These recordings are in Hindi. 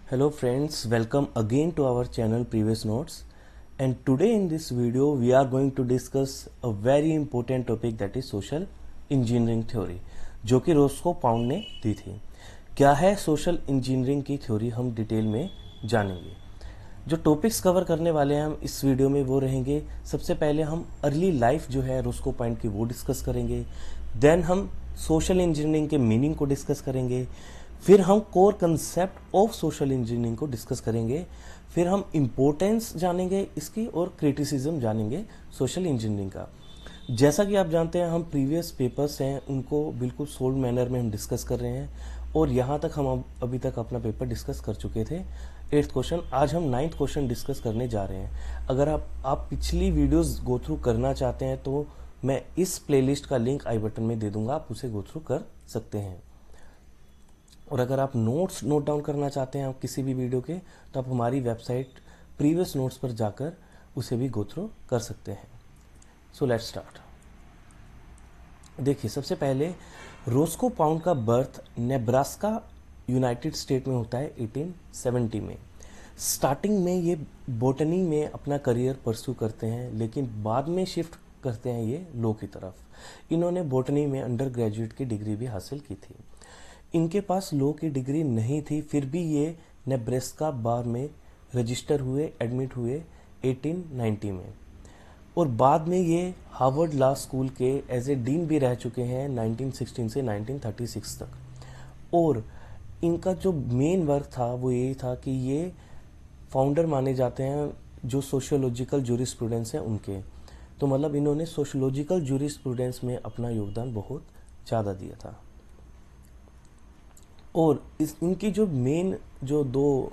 Hello friends, welcome again to our channel Previous Notes, and today in this video we are going to discuss a very important topic, that is social engineering theory, जो कि रोस्को पाउंड ने दी थी। क्या है सोशल इंजीनियरिंग की थ्योरी, हम डिटेल में जानेंगे। जो टॉपिक्स कवर करने वाले हैं हम इस वीडियो में वो रहेंगे, सबसे पहले हम अर्ली लाइफ जो है रोस्को पाउंड की वो डिस्कस करेंगे, देन हम सोशल इंजीनियरिंग के मीनिंग को डिस्कस करेंगे, फिर हम core concept of social engineering को डिस्कस करेंगे, फिर हम इम्पोर्टेंस जानेंगे इसकी और क्रिटिसिज्म जानेंगे सोशल इंजीनियरिंग का। जैसा कि आप जानते हैं हम प्रीवियस पेपर्स हैं उनको बिल्कुल सोल्ड मैनर में हम डिस्कस कर रहे हैं, और यहाँ तक हम अभी तक अपना पेपर डिस्कस कर चुके थे 8th क्वेश्चन। आज हम 9th क्वेश्चन डिस्कस करने जा रहे हैं। अगर आप पिछली वीडियोस गो थ्रू करना चाहते हैं तो मैं इस प्लेलिस्ट का लिंक आई बटन में दे दूंगा, आप उसे गो थ्रू कर सकते हैं। और अगर आप नोट्स नोट डाउन करना चाहते हैं आप किसी भी वीडियो के, तो आप हमारी वेबसाइट प्रीवियस नोट्स पर जाकर उसे भी गो थ्रू कर सकते हैं। So let's start. देखिए, सबसे पहले रोस्को पाउंड का बर्थ नेब्रास्का यूनाइटेड स्टेट में होता है 1870 में। स्टार्टिंग में ये बॉटनी में अपना करियर परस्यू करते हैं, लेकिन बाद में शिफ्ट करते हैं ये लॉ की तरफ। इन्होंने बॉटनी में अंडर ग्रेजुएट की डिग्री भी हासिल की थी। इनके पास लॉ की डिग्री नहीं थी, फिर भी ये नेब्रास्का बार में रजिस्टर हुए, एडमिट हुए 1890 में, और बाद में ये हार्वर्ड लॉ स्कूल के एज ए डीन भी रह चुके हैं 1916 से 1936 तक। और इनका जो मेन वर्क था वो यही था कि ये फाउंडर माने जाते हैं जो सोशियोलॉजिकल जूरिस्प्रूडेंस है उनके। तो मतलब इन्होंने सोशियोलॉजिकल जूरिस्प्रूडेंस में अपना योगदान बहुत ज़्यादा दिया था। और इनकी जो मेन जो दो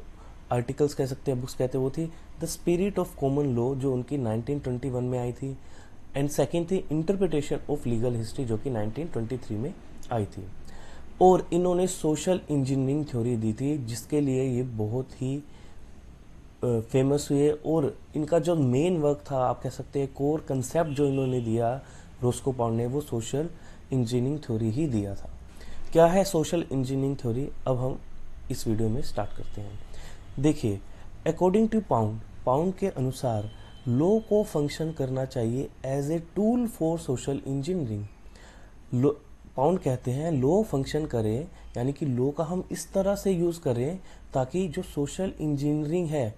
आर्टिकल्स कह सकते हैं, बुक्स कहते हैं, वो थी the spirit of common law जो उनकी 1921 में आई थी, एंड सेकंड थी इंटरप्रिटेशन ऑफ लीगल हिस्ट्री जो कि 1923 में आई थी। और इन्होंने सोशल इंजीनियरिंग थ्योरी दी थी जिसके लिए ये बहुत ही फेमस हुए। और इनका जो मेन वर्क था, आप कह सकते हैं कोर कंसेप्ट जो इन्होंने दिया रोस्को पाउंड ने, वो सोशल इंजीनियरिंग थ्योरी ही दिया था। क्या है सोशल इंजीनियरिंग थ्योरी, अब हम इस वीडियो में स्टार्ट करते हैं। देखिए, अकॉर्डिंग टू पाउंड के अनुसार लॉ को फंक्शन करना चाहिए as a tool for social engineering. Pound कहते हैं लॉ फंक्शन करे, यानी कि लॉ का हम इस तरह से यूज करें ताकि जो सोशल इंजीनियरिंग है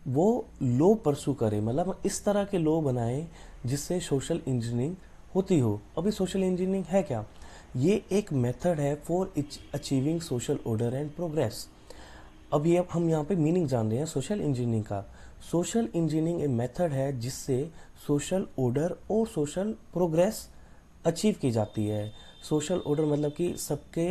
वो लॉ परसू करे, मतलब इस तरह के लॉ बनाएं जिससे सोशल इंजीनियरिंग होती हो। अभी सोशल इंजीनियरिंग है क्या? ये एक मेथड है for achieving social order and progress. अब ये हम यहाँ पे मीनिंग जान रहे हैं सोशल इंजीनियरिंग का। सोशल इंजीनियरिंग एक मेथड है जिससे सोशल ऑर्डर और सोशल प्रोग्रेस अचीव की जाती है। सोशल ऑर्डर मतलब कि सबके,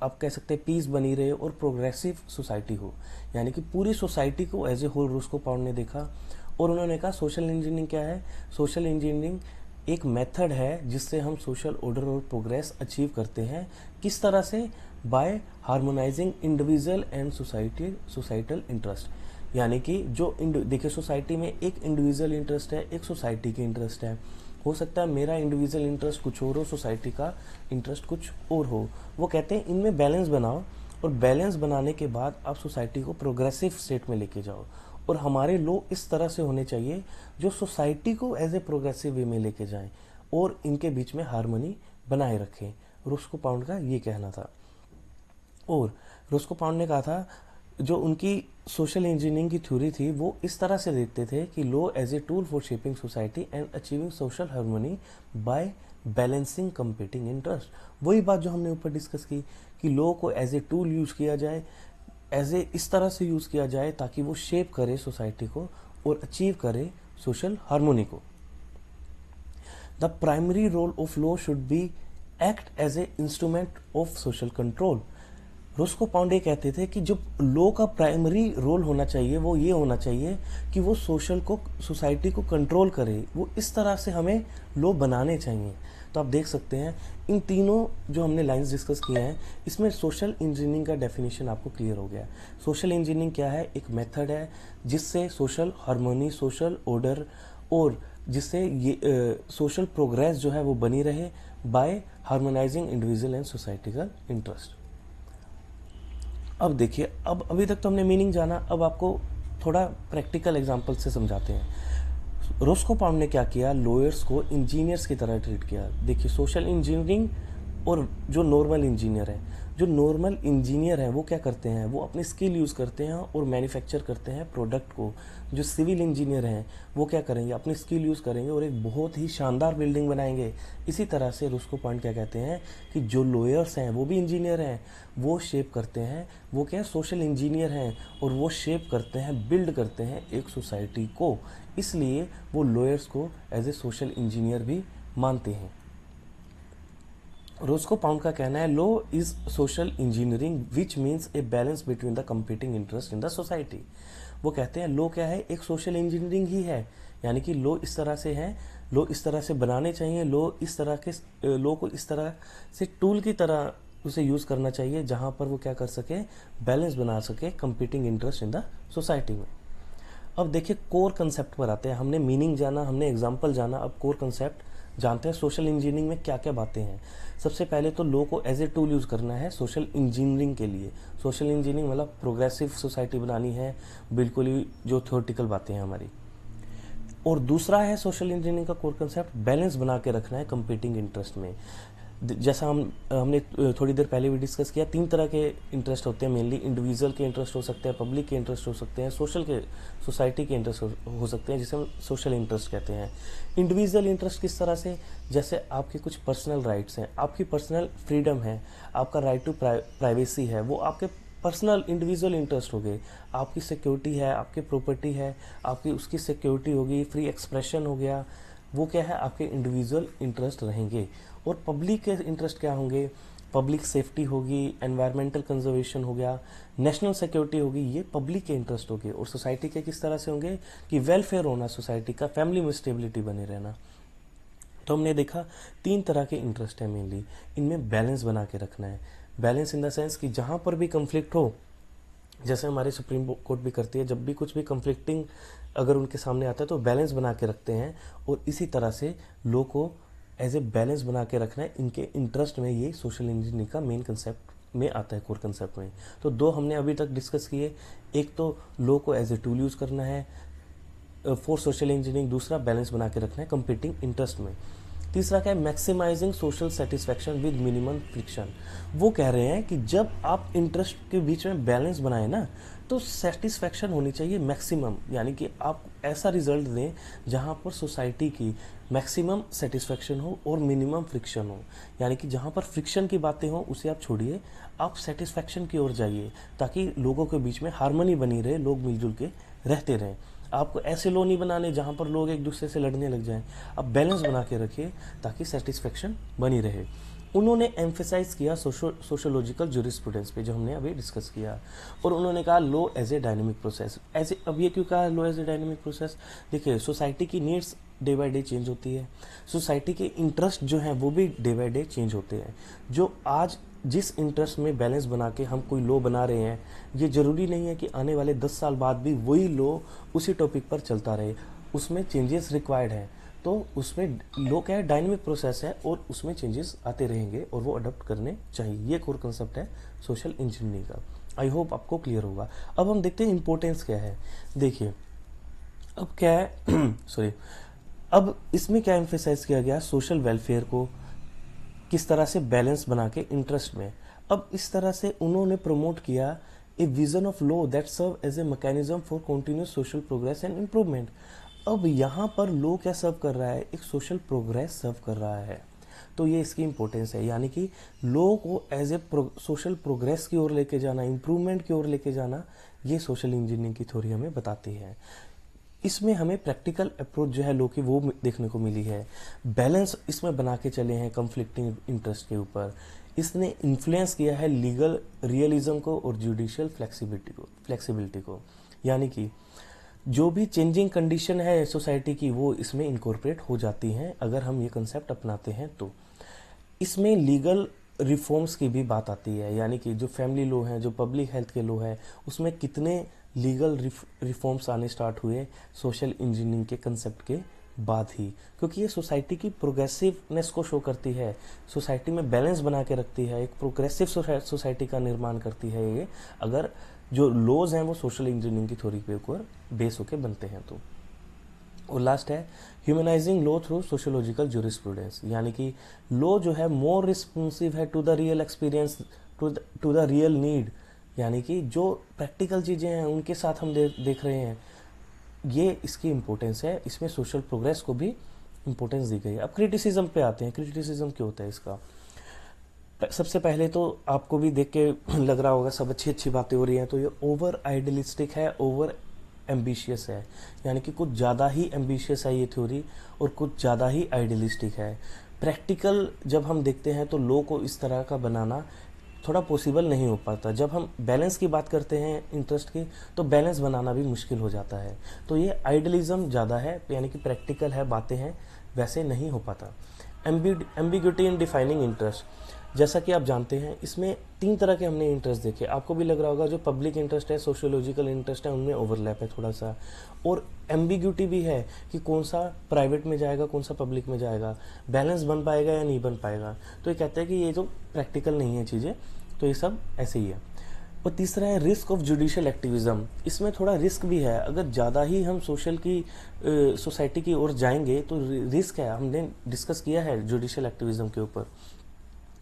आप कह सकते हैं, पीस बनी रहे और प्रोग्रेसिव सोसाइटी हो, यानी कि पूरी सोसाइटी को as a whole Roscoe Pound ने देखा। और उन्होंने कहा सोशल इंजीनियरिंग क्या है? सोशल इंजीनियरिंग एक मेथड है जिससे हम सोशल ऑर्डर और प्रोग्रेस अचीव करते हैं। किस तरह से? By harmonising individual and societal interest, यानी कि जो देखिए सोसाइटी में एक इंडिविजुअल इंटरेस्ट है, एक सोसाइटी की इंटरेस्ट है। हो सकता है मेरा इंडिविजुअल इंटरेस्ट कुछ और हो, सोसाइटी का इंटरेस्ट कुछ और हो। वो कहते हैं इनमें बैलेंस बनाओ, और बैलेंस बनाने के बाद आप सोसाइटी को प्रोग्रेसिव स्टेट में लेके जाओ। और हमारे लॉ इस तरह से होने चाहिए जो सोसाइटी को एज ए प्रोग्रेसिव वे में लेके जाएं और इनके बीच में हार्मनी बनाए रखें। रोस्को पाउंड का ये कहना था। और रोस्को पाउंड ने कहा था जो उनकी सोशल इंजीनियरिंग की थ्योरी थी वो इस तरह से देखते थे कि law as a tool for shaping society and achieving social harmony by balancing competing interest. वही बात जो हमने ऊपर डिस्कस की कि लॉ को एज ए टूल यूज किया जाए, एज ए इस तरह से यूज किया जाए ताकि वो शेप करे सोसाइटी को और अचीव करे सोशल हार्मोनी को। The primary role of law should be act as a instrument of social control. Roscoe Pound ये कहते थे कि जो लॉ का प्राइमरी रोल होना चाहिए वो ये होना चाहिए कि वो सोसाइटी को कंट्रोल करे। वो इस तरह से हमें लॉ बनाने चाहिए। तो आप देख सकते हैं इन तीनों जो हमने लाइंस डिस्कस किए हैं इसमें सोशल इंजीनियरिंग का डेफिनेशन आपको क्लियर हो गया। सोशल इंजीनियरिंग क्या है? एक मेथड है जिससे सोशल हार्मोनी, सोशल ऑर्डर और जिससे ये सोशल प्रोग्रेस जो है वो बनी रहे by harmonising individual and societal interest. अब देखिए, अब अभी तक तो हमने मीनिंग जाना, अब आपको थोड़ा प्रैक्टिकल एग्जांपल से समझाते हैं। रोस्को पाउंड ने क्या किया, लॉयर्स को इंजीनियर्स की तरह ट्रीट किया। देखिए, सोशल इंजीनियरिंग और जो नॉर्मल इंजीनियर है, जो नॉर्मल इंजीनियर हैं वो क्या करते हैं, वो अपनी स्किल यूज़ करते हैं और मैन्युफैक्चर करते हैं प्रोडक्ट को। जो सिविल इंजीनियर हैं वो क्या करेंगे, अपनी स्किल यूज़ करेंगे और एक बहुत ही शानदार बिल्डिंग बनाएंगे। इसी तरह से रुस्को पॉइंट क्या कहते हैं कि जो लॉयर्स हैं वो भी इंजीनियर हैं, वो शेप करते हैं, वो क्या है, सोशल इंजीनियर हैं, और वो शेप करते हैं, बिल्ड करते हैं एक सोसाइटी को। इसलिए वो लॉयर्स को एज ए सोशल इंजीनियर भी मानते हैं। रोस्को पाउंड का कहना है, law is social engineering which means a balance between the competing interest in the society. वो कहते हैं लो क्या है, एक सोशल इंजीनियरिंग ही है, यानी कि लो इस तरह से है, लो इस तरह से बनाने चाहिए, लो को इस तरह से टूल की तरह उसे यूज़ करना चाहिए जहां पर वो क्या कर सके, बैलेंस बना सके competing interest in the society में। अब देखिए, कोर कंसेप्ट पर आते हैं। हमने मीनिंग जाना, हमने एग्जाम्पल जाना, अब कोर कंसेप्ट जानते हैं सोशल इंजीनियरिंग में क्या क्या बातें हैं। सबसे पहले तो लॉ को एज ए टूल यूज़ करना है सोशल इंजीनियरिंग के लिए। सोशल इंजीनियरिंग मतलब प्रोग्रेसिव सोसाइटी बनानी है, बिल्कुल ही जो थ्योरेटिकल बातें हैं हमारी। और दूसरा है सोशल इंजीनियरिंग का कोर कंसेप्ट, बैलेंस बना के रखना है कंपीटिंग इंटरेस्ट में। जैसा हमने थोड़ी देर पहले भी डिस्कस किया, 3 तरह के इंटरेस्ट होते हैं मेनली। इंडिविजुअल के इंटरेस्ट हो सकते हैं, पब्लिक के इंटरेस्ट हो सकते हैं, सोसाइटी के इंटरेस्ट हो सकते हैं, जिसे हम सोशल इंटरेस्ट कहते हैं। इंडिविजुअल इंटरेस्ट किस तरह से, जैसे आपके कुछ पर्सनल राइट्स हैं, आपकी पर्सनल फ्रीडम है, आपका राइट टू प्राइवेसी है, वो आपके पर्सनल इंडिविजुअल इंटरेस्ट हो गए। आपकी सिक्योरिटी है, आपकी प्रॉपर्टी है, आपकी उसकी सिक्योरिटी होगी, फ्री एक्सप्रेशन हो गया, वो क्या है, आपके इंडिविजुअल इंटरेस्ट रहेंगे। और पब्लिक के इंटरेस्ट क्या होंगे, पब्लिक सेफ्टी होगी, एनवायरमेंटल कंजर्वेशन हो गया, नेशनल सिक्योरिटी होगी, ये पब्लिक के इंटरेस्ट होंगे। और सोसाइटी के किस तरह से होंगे कि वेलफेयर होना सोसाइटी का, फैमिली में स्टेबिलिटी बने रहना। तो हमने देखा 3 तरह के इंटरेस्ट है मेनली, इनमें बैलेंस बना के रखना है। बैलेंस इन द सेंस कि जहां पर भी कंफ्लिक्ट हो, जैसे हमारे सुप्रीम कोर्ट भी करती है, जब भी कुछ भी कंफ्लिक्टिंग अगर उनके सामने आता है तो बैलेंस बना के रखते हैं। और इसी तरह से लॉ को एज ए बैलेंस बना के रखना है इनके इंटरेस्ट में, ये सोशल इंजीनियरिंग का मेन कंसेप्ट में आता है, कोर कंसेप्ट में। तो 2 हमने अभी तक डिस्कस किए, एक तो लॉ को एज ए टूल यूज करना है फॉर सोशल इंजीनियरिंग, दूसरा बैलेंस बना के रखना है कंपीटिंग इंटरेस्ट में। तीसरा क्या है, maximising social satisfaction with minimum friction. वो कह रहे हैं कि जब आप इंटरेस्ट के बीच में बैलेंस बनाए ना, तो सेटिस्फैक्शन होनी चाहिए मैक्सिमम, यानी कि आप ऐसा रिजल्ट दें जहां पर सोसाइटी की मैक्सिमम सेटिस्फैक्शन हो और मिनिमम फ्रिक्शन हो। यानी कि जहां पर फ्रिक्शन की बातें हो उसे आप छोड़िए, आप सेटिस्फैक्शन की ओर जाइए, ताकि लोगों के बीच में हार्मनी बनी रहे, लोग मिलजुल के रहते रहें। आपको ऐसे लो नहीं बनाने जहां पर लोग एक दूसरे से लड़ने लग जाएं, आप बैलेंस बना के रखिए ताकि सेटिस्फेक्शन बनी रहे। उन्होंने एम्फेसाइज किया सोशोलॉजिकल ज्यूरिस्प्रूडेंस पे, जो हमने अभी डिस्कस किया, और उन्होंने कहा लो एज ए डायनेमिक प्रोसेस। ऐसे अब ये क्यों कहा लो एज ए डायनेमिक प्रोसेस, देखिए सोसाइटी की needs day by day change होती है, सोसाइटी के इंटरेस्ट जो हैं वो भी डे बाय डे चेंज होते हैं। जो आज जिस इंटरेस्ट में बैलेंस बना के हम कोई लॉ बना रहे हैं, ये जरूरी नहीं है कि आने वाले 10 साल बाद भी वही लॉ उसी टॉपिक पर चलता रहे, उसमें चेंजेस रिक्वायर्ड हैं। तो उसमें लॉ क्या है, डायनेमिक प्रोसेस है और उसमें चेंजेस आते रहेंगे और वो अडॉप्ट करने चाहिए। ये कोर कंसेप्ट है सोशल इंजीनियरिंग का। आई होप आपको क्लियर होगा। अब हम देखते हैं इंपॉर्टेंस क्या है। देखिए अब क्या है सॉरी, अब इसमें क्या एम्फेसाइज किया गया, सोशल वेलफेयर को किस तरह से बैलेंस बना के इंटरेस्ट में। अब इस तरह से उन्होंने प्रमोट किया a vision of law that serve as a mechanism for continuous social progress and improvement. अब यहाँ पर लॉ क्या सर्व कर रहा है, एक सोशल प्रोग्रेस सर्व कर रहा है। तो ये इसकी इंपॉर्टेंस है, यानी कि लॉ को एज ए सोशल प्रोग्रेस की ओर लेके जाना, इम्प्रूवमेंट की ओर लेके जाना, ये सोशल इंजीनियरिंग की थ्योरी हमें बताती है। इसमें हमें प्रैक्टिकल अप्रोच जो है लॉ की वो देखने को मिली है। बैलेंस इसमें बना के चले हैं कन्फ्लिक्टिंग इंटरेस्ट के ऊपर। इसने इन्फ्लुएंस किया है लीगल रियलिज्म को और जुडिशियल फ्लेक्सिबिलिटी को, यानी कि जो भी चेंजिंग कंडीशन है सोसाइटी की वो इसमें इनकॉर्पोरेट हो जाती हैं अगर हम ये कंसेप्ट अपनाते हैं। तो इसमें लीगल रिफॉर्म्स की भी बात आती है, यानी कि जो फैमिली लॉ है, जो पब्लिक हेल्थ के लॉ है, उसमें कितने लीगल रिफॉर्म्स आने स्टार्ट हुए सोशल इंजीनियरिंग के कंसेप्ट के बाद ही, क्योंकि ये सोसाइटी की प्रोग्रेसिवनेस को शो करती है, सोसाइटी में बैलेंस बना के रखती है, एक प्रोग्रेसिव सोसाइटी का निर्माण करती है ये, अगर जो लॉज हैं वो सोशल इंजीनियरिंग की थ्योरी के ऊपर बेस होके बनते हैं तो। और लास्ट है humanising law through sociological jurisprudence, यानी कि लॉ जो है मोर रिस्पॉन्सिव है to the real experience, to the real need, यानी कि जो प्रैक्टिकल चीज़ें हैं उनके साथ हम देख रहे हैं, ये इसकी इम्पोर्टेंस है, इसमें सोशल प्रोग्रेस को भी इम्पोर्टेंस दी गई है। अब क्रिटिसिज्म पे आते हैं, क्रिटिसिज्म क्या होता है इसका। सबसे पहले तो आपको भी देख के लग रहा होगा सब अच्छी अच्छी बातें हो रही हैं, तो ये ओवर आइडियलिस्टिक है, ओवर एम्बिशियस है, यानी कि कुछ ज़्यादा ही एम्बिशियस है ये थ्योरी और कुछ ज़्यादा ही आइडियलिस्टिक है। प्रैक्टिकल जब हम देखते हैं तो लॉ को इस तरह का बनाना थोड़ा पॉसिबल नहीं हो पाता। जब हम बैलेंस की बात करते हैं इंटरेस्ट की, तो बैलेंस बनाना भी मुश्किल हो जाता है। तो ये आइडियलिज्म ज़्यादा है, यानी कि प्रैक्टिकल है, बातें हैं, वैसे नहीं हो पाता। एम्बिग्यूटी इन डिफाइनिंग इंटरेस्ट, जैसा कि आप जानते हैं इसमें 3 तरह के हमने इंटरेस्ट देखे, आपको भी लग रहा होगा जो पब्लिक इंटरेस्ट है, सोशियोलॉजिकल इंटरेस्ट है, उनमें ओवरलैप है थोड़ा सा, और एम्बिग्यूटी भी है कि कौन सा प्राइवेट में जाएगा, कौन सा पब्लिक में जाएगा, बैलेंस बन पाएगा या नहीं बन पाएगा। तो ये कहते हैं कि ये जो प्रैक्टिकल नहीं है चीज़ें, तो ये सब ऐसे ही है। और तीसरा है रिस्क ऑफ जुडिशियल एक्टिविज्म, इसमें थोड़ा रिस्क भी है, अगर ज़्यादा ही हम सोसाइटी की ओर जाएंगे तो रिस्क है, हमने डिस्कस किया है जुडिशियल एक्टिविज्म के ऊपर,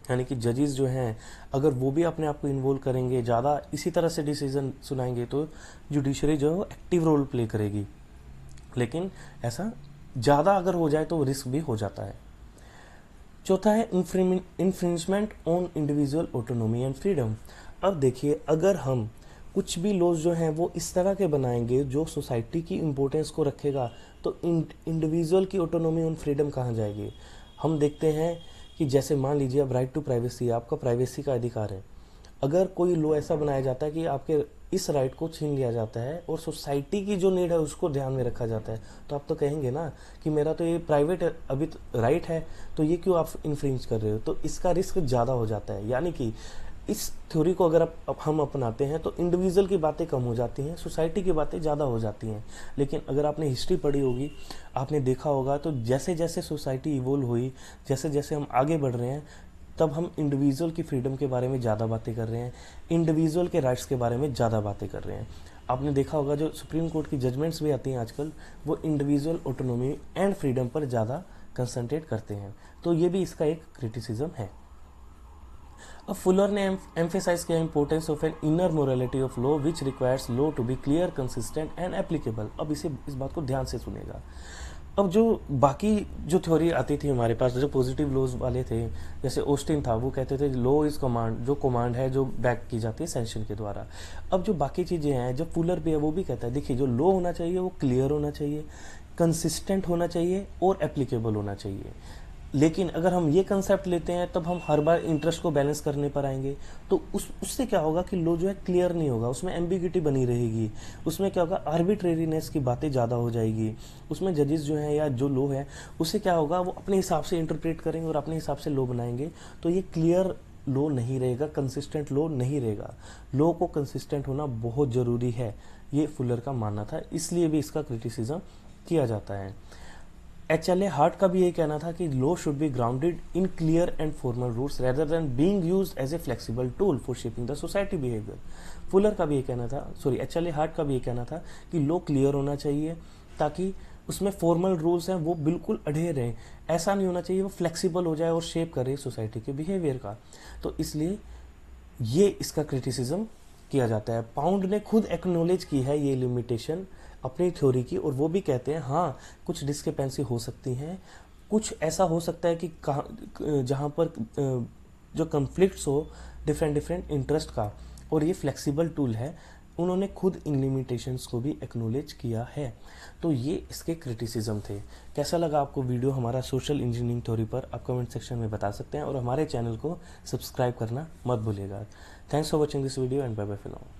यानी कि जजेस जो हैं अगर वो भी अपने आप को इन्वॉल्व करेंगे, ज़्यादा इसी तरह से डिसीजन सुनाएंगे, तो जुडिशरी जो है एक्टिव रोल प्ले करेगी, लेकिन ऐसा ज़्यादा अगर हो जाए तो रिस्क भी हो जाता है। चौथा है infringement on individual autonomy and freedom. अब देखिए, अगर हम कुछ भी लॉज जो हैं वो इस तरह के बनाएंगे जो सोसाइटी की इम्पोर्टेंस को रखेगा, तो इंडिविजुअल की ऑटोनॉमी और फ्रीडम कहाँ जाएगी। हम देखते हैं कि जैसे मान लीजिए अब राइट टू प्राइवेसी, आपका प्राइवेसी का अधिकार है, अगर कोई लॉ ऐसा बनाया जाता है कि आपके इस राइट को छीन लिया जाता है और सोसाइटी की जो नीड है उसको ध्यान में रखा जाता है, तो आप तो कहेंगे ना कि मेरा तो ये प्राइवेट अभी राइट है, तो ये क्यों आप इन्फ्रिंज कर रहे हो, तो इसका रिस्क ज़्यादा हो जाता है। यानी कि इस थ्योरी को अगर हम अपनाते हैं तो इंडिविजुअल की बातें कम हो जाती हैं, सोसाइटी की बातें ज़्यादा हो जाती हैं। लेकिन अगर आपने हिस्ट्री पढ़ी होगी, आपने देखा होगा, तो जैसे जैसे सोसाइटी इवोल्व हुई, जैसे जैसे हम आगे बढ़ रहे हैं, तब हम इंडिविजुअल की फ्रीडम के बारे में ज़्यादा बातें कर रहे हैं, इंडिविजुअल के राइट्स के बारे में ज़्यादा बातें कर रहे हैं। आपने देखा होगा जो सुप्रीम कोर्ट की जजमेंट्स भी आती हैं आजकल, वो इंडिविजुअल ऑटोनॉमी एंड फ्रीडम पर ज़्यादा कंसंट्रेट करते हैं। तो ये भी इसका एक क्रिटिसिज्म है। अब फुलर ने एम्फेसाइज किया importance of an inner morality of law which requires law to be clear, consistent and applicable. अब इस बात को ध्यान से सुनेगा। अब जो बाकी जो थ्योरी आती थी हमारे पास, जो पॉजिटिव लॉज वाले थे, जैसे ऑस्टिन था, वो कहते थे लॉ इज कमांड, जो कमांड है जो बैक की जाती है सैंक्शन के द्वारा। अब जो बाकी चीज़ें हैं, जब फुलर भी है वो भी कहता है, देखिए जो लॉ होना चाहिए वो क्लियर होना चाहिए, कंसिस्टेंट होना चाहिए और एप्लीकेबल होना चाहिए। लेकिन अगर हम ये कंसेप्ट लेते हैं तब हम हर बार इंटरेस्ट को बैलेंस करने पर आएंगे, तो उससे क्या होगा कि लॉ जो है क्लियर नहीं होगा, उसमें एम्बिग्यूटी बनी रहेगी, उसमें क्या होगा आर्बिट्रेरीनेस की बातें ज़्यादा हो जाएगी, उसमें जजेस जो हैं या जो लॉ है उससे क्या होगा वो अपने हिसाब से इंटरप्रेट करेंगे और अपने हिसाब से लॉ बनाएंगे, तो ये क्लियर लॉ नहीं रहेगा, कंसिस्टेंट लॉ नहीं रहेगा। लॉ को कंसिस्टेंट होना बहुत ज़रूरी है, ये फुलर का मानना था, इसलिए भी इसका क्रिटिसिज्म किया जाता है। HLA हार्ट का भी यही कहना था कि law should be grounded in clear and formal rules rather than being used as a flexible tool for shaping the society behaviour. Fuller का भी ये कहना था, HLA हार्ट का भी ये कहना था कि लॉ क्लियर होना चाहिए ताकि उसमें फॉर्मल रूल्स हैं वो बिल्कुल अड़े रहें, ऐसा नहीं होना चाहिए वो फ्लेक्सिबल हो जाए और शेप करे सोसाइटी के बिहेवियर का। तो इसलिए ये इसका क्रिटिसिज्म किया जाता है। पाउंड ने खुद एक्नॉलेज की है ये लिमिटेशन अपनी थ्योरी की, और वो भी कहते हैं हाँ कुछ डिस्क्रिपेंसी हो सकती हैं, कुछ ऐसा हो सकता है कि जहाँ पर जो कन्फ्लिक्ट्स हो डिफरेंट इंटरेस्ट का, और ये फ्लेक्सिबल टूल है, उन्होंने खुद इन लिमिटेशंस को भी एक्नॉलेज किया है। तो ये इसके क्रिटिसिज्म थे। कैसा लगा आपको वीडियो हमारा सोशल इंजीनियरिंग थ्योरी पर, आप कमेंट सेक्शन में बता सकते हैं, और हमारे चैनल को सब्सक्राइब करना मत भूलिएगा। Thanks for watching this video and bye bye for now.